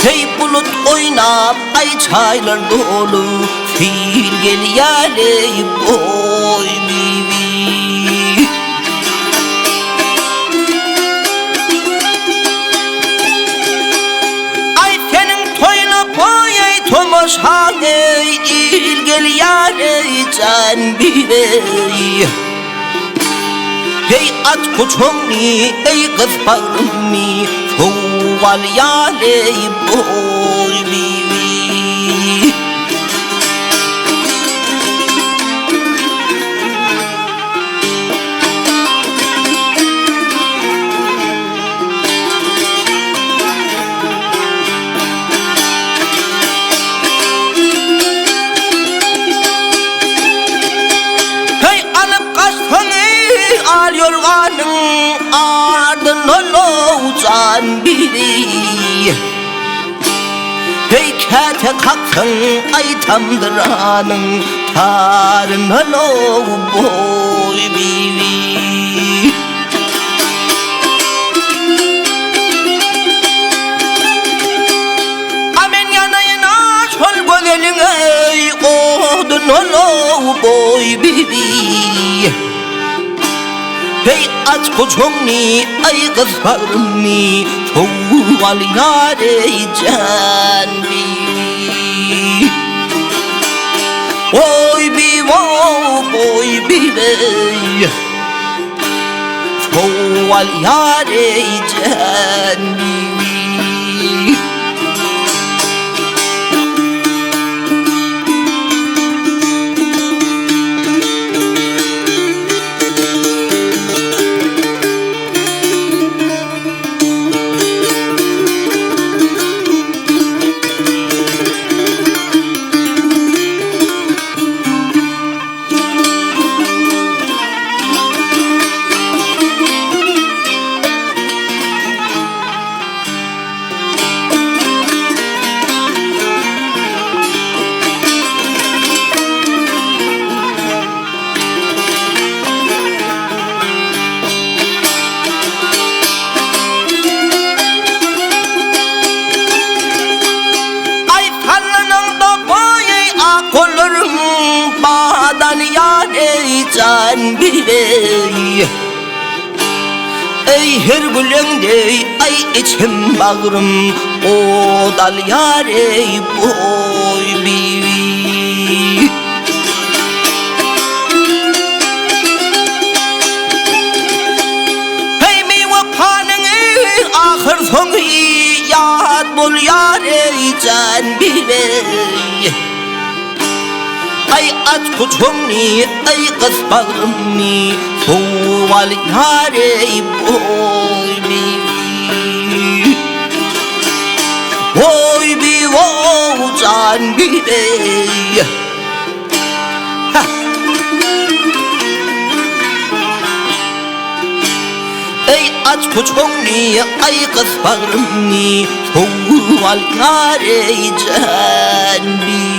Hey bulut oynap ay çaylar dolu, fil gel yare boy bibi. Ay senin toyuna boy ay tomoşan ey, il gel yare can bibi. Hey at kuçoni ey kız bağrımni, çoğal yare boy bibi. Hey alıp kaçtın ey al yorganın ardından can biri. Hey kete kalktın ay tamdıranın tarından boy bibi. Amen yanayına çol gögelin ey odun boy bibi. Hey aç koçumni ay kız bağrımni, çoğal yare can bibi. Boy bibi boy bibi, çoğal yare can bibi. Bağdan yare can bibi. Ey her gülünde ay içim bağrım, o dal yare boy bibi. Hey mi vapanın ahır sonu yad bul yare can bibi. Ay aç kuçumni ay kız bağrımni, çoğal yare boy bibi. Boy bibi can bibi. Ey aç kuçumni ay kız bağrımni, çoğal yare can bibi.